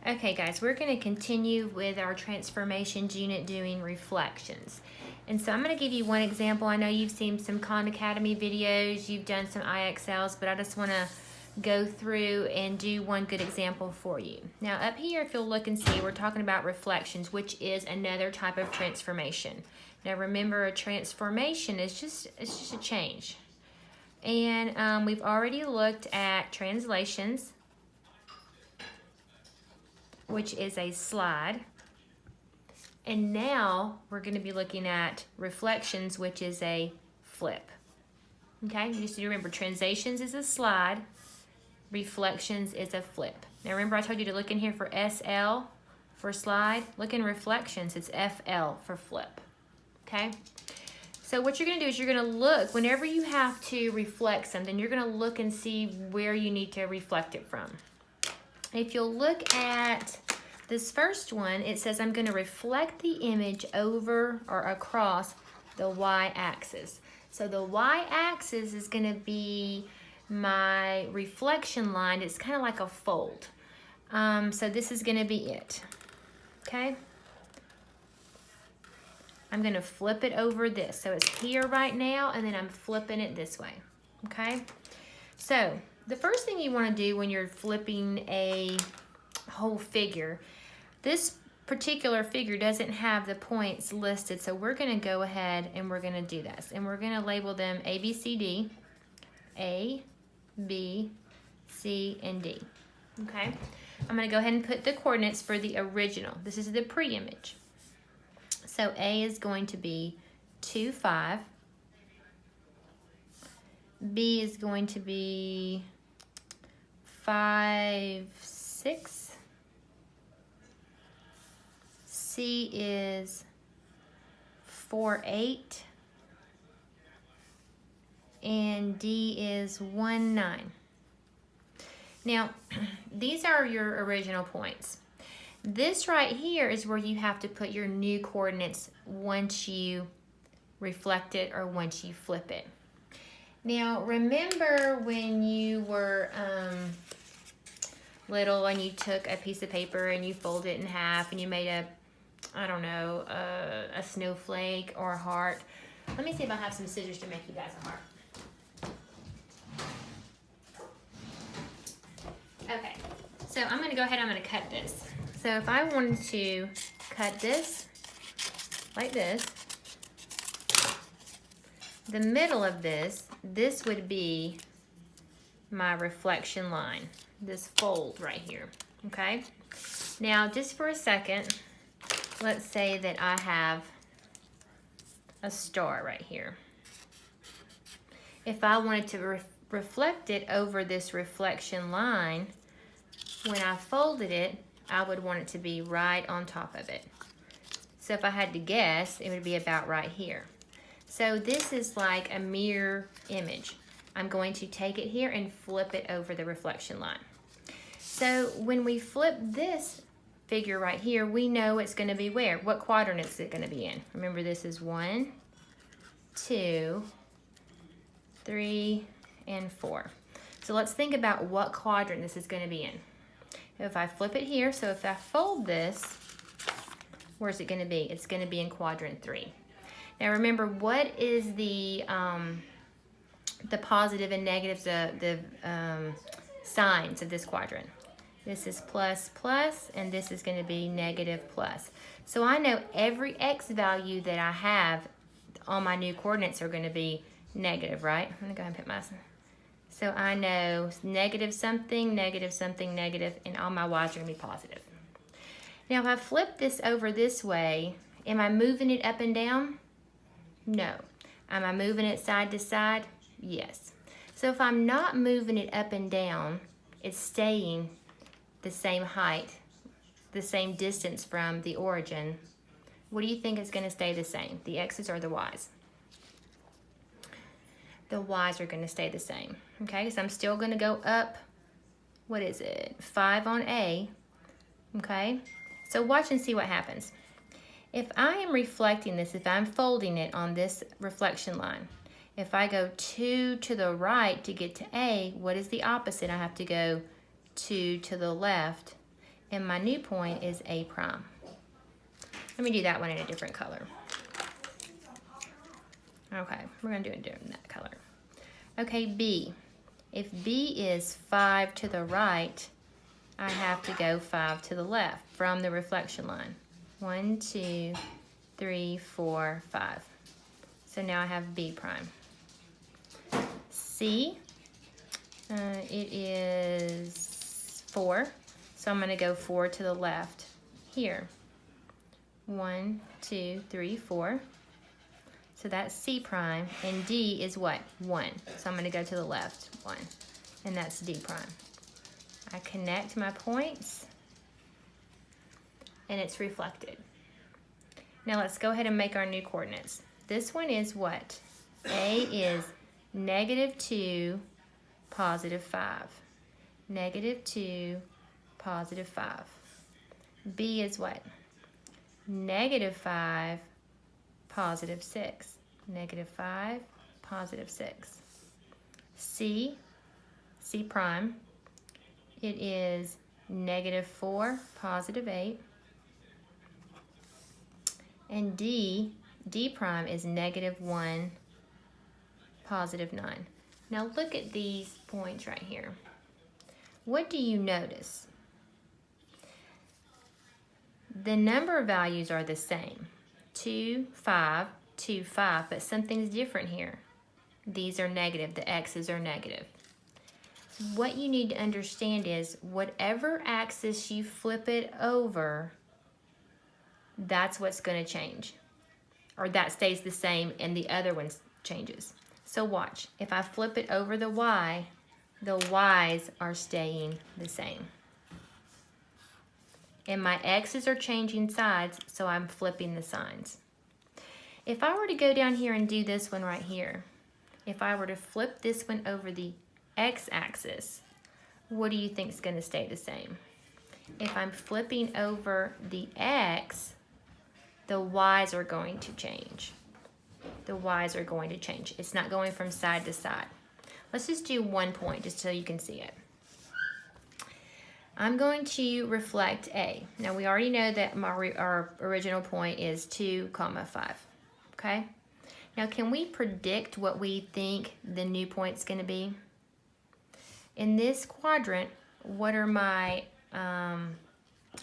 Okay guys, we're going to continue with our transformations unit doing reflections. And so I'm going to give you one example. I know you've seen some Khan Academy videos, you've done some IXLs, but I just want to go through and do one good example for you. Now up here, if you'll look and see, we're talking about reflections, which is another type of transformation. Now remember, a transformation is just a change. And we've already looked at translations, which is a slide. And now we're going to be looking at reflections, which is a flip. Okay, just to remember, translations is a slide, reflections is a flip. Now remember I told you to look in here for SL for slide. Look in reflections, it's FL for flip. Okay, so what you're going to do is you're going to look, whenever you have to reflect something, you're going to look and see where you need to reflect it from. If you'll look at this first one, it says I'm going to reflect the image over or across the y-axis. So the y-axis is going to be my reflection line. It's kind of like a fold. So this is going to be it. Okay? I'm going to flip it over this. So it's here right now, and then I'm flipping it this way. Okay? So the first thing you want to do when you're flipping a whole figure, this particular figure doesn't have the points listed, so we're going to go ahead and we're going to do this. And we're going to label them A, B, C, D, A, B, C, and D. Okay? I'm going to go ahead and put the coordinates for the original. This is the pre-image. So A is going to be 2, 5. B is going to be 5, 6. C is 4, 8. And D is 1, 9. Now, these are your original points. This right here is where you have to put your new coordinates once you reflect it or once you flip it. Now, remember when you were little and you took a piece of paper and you folded it in half and you made a, I don't know, a snowflake or a heart. Let me see if I have some scissors to make you guys a heart. Okay, so I'm going to go ahead and I'm going to cut this. So if I wanted to cut this like this, the middle of this would be my reflection line, this fold right here, okay? Now, just for a second, let's say that I have a star right here. If I wanted to reflect it over this reflection line, when I folded it, I would want it to be right on top of it. So if I had to guess, it would be about right here. So this is like a mirror image. I'm going to take it here and flip it over the reflection line. So when we flip this figure right here, we know it's going to be where? What quadrant is it going to be in? Remember, this is 1, 2, 3, and 4. So let's think about what quadrant this is going to be in. If I flip it here, so if I fold this, where's it going to be? It's going to be in quadrant 3. Now remember, what is the positive and negatives, the signs of this quadrant? This is plus, plus, and this is going to be negative, plus. So I know every x value that I have on my new coordinates are going to be negative, right? I'm going to go ahead and put my... So I know negative something, negative, and all my y's are going to be positive. Now if I flip this over this way, am I moving it up and down? No. Am I moving it side to side? Yes. So if I'm not moving it up and down, it's staying the same height, the same distance from the origin. What do you think is going to stay the same? The x's or the y's? The y's are going to stay the same. Okay, so I'm still going to go up, what is it, 5 on A. Okay, so watch and see what happens. If I am reflecting this, if I'm folding it on this reflection line, if I go 2 to the right to get to A, what is the opposite? I have to go 2 to the left and my new point is A prime. Let me do that one in a different color. Okay, we're gonna do it in that color. Okay, B. If B is 5 to the right, I have to go 5 to the left from the reflection line. 1, 2, 3, 4, 5. So now I have B prime. C, it is 4, so I'm going to go 4 to the left here. 1, 2, 3, 4. So that's C prime, and D is what? 1. So I'm going to go to the left, 1, and that's D prime. I connect my points, and it's reflected. Now let's go ahead and make our new coordinates. This one is what? A is -2, +5. -2, +5. B is what? -5, +6. -5, +6. C prime, it is -4, +8. And D prime is -1, +9. Now look at these points right here. What do you notice? The number values are the same. 2, 5, 2, 5, but something's different here. These are negative, the x's are negative. What you need to understand is whatever axis you flip it over, that's what's going to change. Or that stays the same and the other one changes. So watch, if I flip it over the y, the y's are staying the same. And my x's are changing sides, so I'm flipping the signs. If I were to go down here and do this one right here, if I were to flip this one over the x-axis, what do you think is going to stay the same? If I'm flipping over the x, the y's are going to change. The y's are going to change. It's not going from side to side. Let's just do 1 point just so you can see it. I'm going to reflect A. Now we already know that our original point is 2, 5. Okay? Now can we predict what we think the new point's going to be? In this quadrant, what are my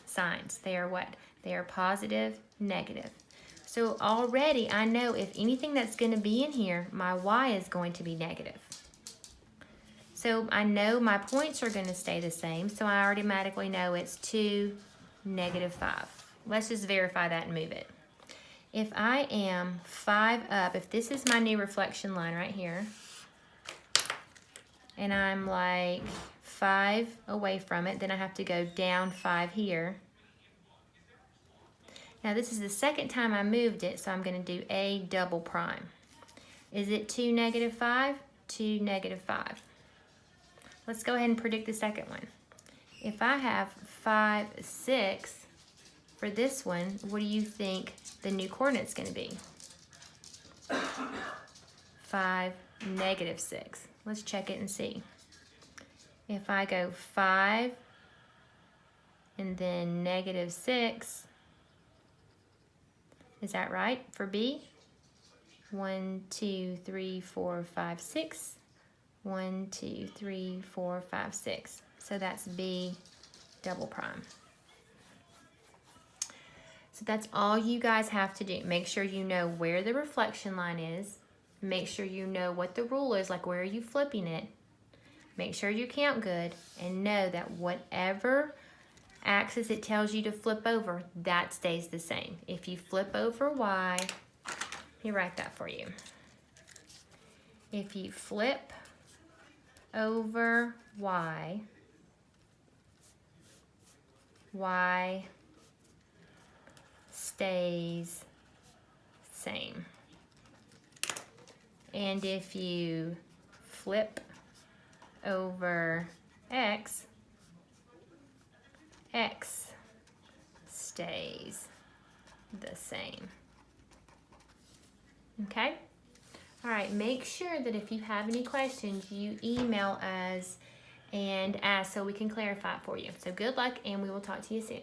signs? They are what? They are positive, negative. So already I know if anything that's going to be in here, my y is going to be negative. So I know my points are going to stay the same, so I automatically know it's 2, -5. Let's just verify that and move it. If I am 5 up, if this is my new reflection line right here, and I'm like 5 away from it, then I have to go down 5 here. Now this is the second time I moved it, so I'm going to do A double prime. Is it 2, -5? 2, -5. Let's go ahead and predict the second one. If I have 5, 6 for this one, what do you think the new coordinate's going to be? 5, -6. Let's check it and see. If I go 5 and then -6, is that right for B? 1, 2, 3, 4, 5, 6. 1, 2, 3, 4, 5, 6. So that's B double prime. So that's all you guys have to do. Make sure you know where the reflection line is. Make sure you know what the rule is, like where are you flipping it. Make sure you count good and know that whatever axis it tells you to flip over, that stays the same. If you flip over Y, let me write that for you. If you flip over Y, Y stays same. And if you flip over X, X stays the same. Okay? All right, make sure that if you have any questions, you email us and ask so we can clarify it for you. So good luck, and we will talk to you soon.